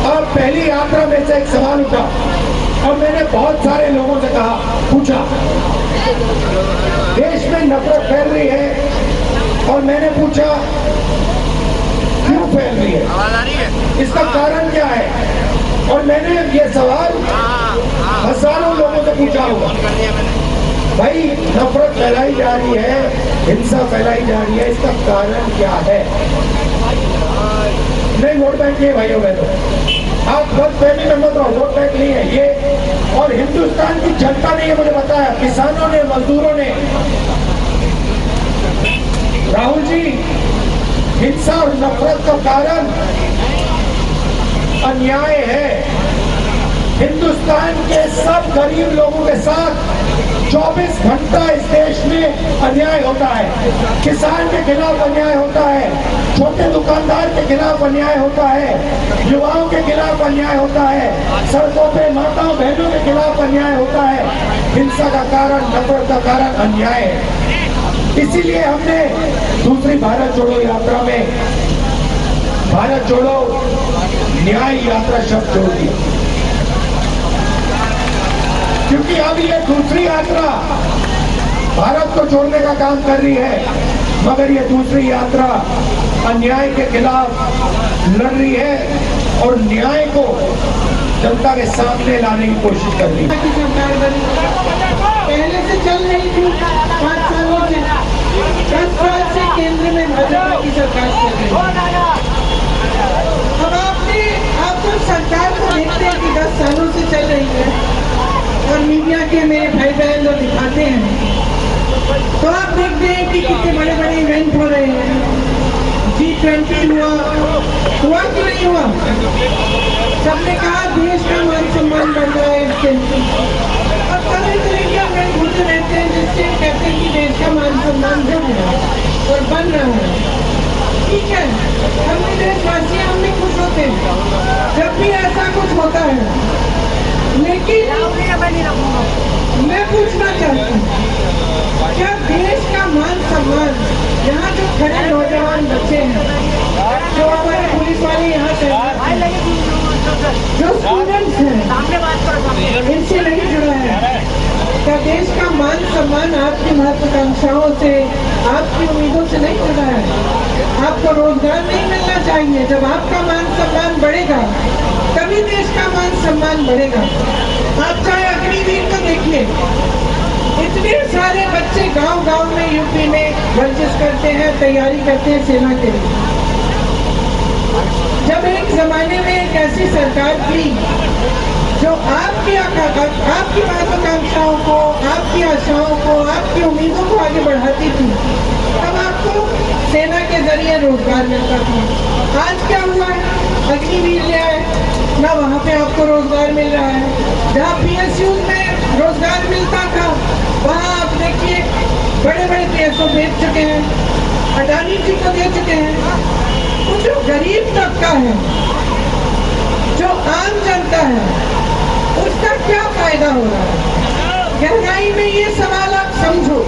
अब पहली यात्रा में से एक सवाल उठा और मैंने बहुत सारे लोगों से कहा, पूछा, देश में नफरत फैल रही है और मैंने पूछा क्यों फैल रही है, इसका कारण क्या है। और मैंने ये सवाल हजारों लोगों से पूछा होगा, भाई नफरत फैलाई जा रही है, हिंसा फैलाई जा रही है, इसका कारण क्या है। नहीं वोट बैंक नहीं भाइयों बहनों, आप बस फहमी में मत रहो, वोट बैंक नहीं है ये। और हिंदुस्तान की जनता ने ये मुझे बताया, किसानों ने, मजदूरों ने, राहुल जी हिंसा और नफरत का कारण अन्याय है। हिंदुस्तान के सब गरीब लोगों के साथ 24 घंटा इस देश में अन्याय होता है। किसान के खिलाफ अन्याय होता है, छोटे दुकानदार के खिलाफ अन्याय होता है, युवाओं के खिलाफ अन्याय होता है, सड़कों पे माताओं बहनों के खिलाफ अन्याय होता है। हिंसा का कारण, नफरत का कारण अन्याय है। इसीलिए हमने दूसरी भारत जोड़ो यात्रा में भारत जोड़ो न्याय यात्रा शब्द जोड़ दिया, क्योंकि अब ये दूसरी यात्रा भारत को जोड़ने का काम कर रही है, मगर ये दूसरी यात्रा अन्याय के खिलाफ लड़ रही है और न्याय को जनता के सामने लाने की कोशिश कर रही है। पहले से चल रही थी 5 सालों से, 10 साल से केंद्र में भाजपा की सरकार चल रही है। अब आप तो सरकार को देखते हैं कि 10 सालों से चल रही है और मीडिया के मेरे भाई बहन लोग दिखाते हैं, तो आप देखते हैं कि कितने बड़े बड़े इवेंट हो रहे हैं। G20 हुआ कि नहीं हुआ? सबने कहा देश का मान सम्मान बढ़ रहा है इससे, और तरह तरह के इवेंट होते रहते हैं जिससे कहते हैं कि देश का मान सम्मान बढ़ रहा है और बन रहा है। ठीक है, हम देशवासी हम भी खुश होते हैं जब भी ऐसा कुछ होता है, लेकिन मैं पूछना चाहती हूँ, क्या देश का मान सम्मान, यहाँ जो खड़े नौजवान बच्चे हैं, जो हमारे पुलिस वाले यहाँ से, जो स्टूडेंट्स हैं, इनसे नहीं जुड़ा है, क्या देश का मान सम्मान आपकी महत्वाकांक्षाओं से, आपकी उम्मीदों से नहीं जुड़ा है? आपको रोजगार नहीं मिलना चाहिए? जब आपका मान सम्मान बढ़ेगा तभी देश का मान सम्मान बढ़ेगा। आप चाहे अग्निवीर को देखिए, इतने सारे बच्चे गांव-गांव में यूपी में वर्जिश करते हैं, तैयारी करते हैं सेना के लिए। जब एक जमाने में एक ऐसी सरकार थी जो आपकी महत्वाकांक्षाओं को, आपकी आशाओं को, आपकी उम्मीदों को आगे बढ़ाती थी, तब आपको सेना के जरिए रोजगार मिलता था। आज क्या हुआ है? अग्निवीर ले आए ना, वहाँ पे आपको रोजगार मिल रहा है। जहाँ PSU में रोजगार मिलता था, वहाँ आप देखिए बड़े बड़े PSO बेच चुके हैं, अडानी जी को दे चुके हैं। तो जो गरीब तबका है, जो आम जनता है, उसका क्या फायदा हो रहा है? गहराई में ये सवाल आप समझो।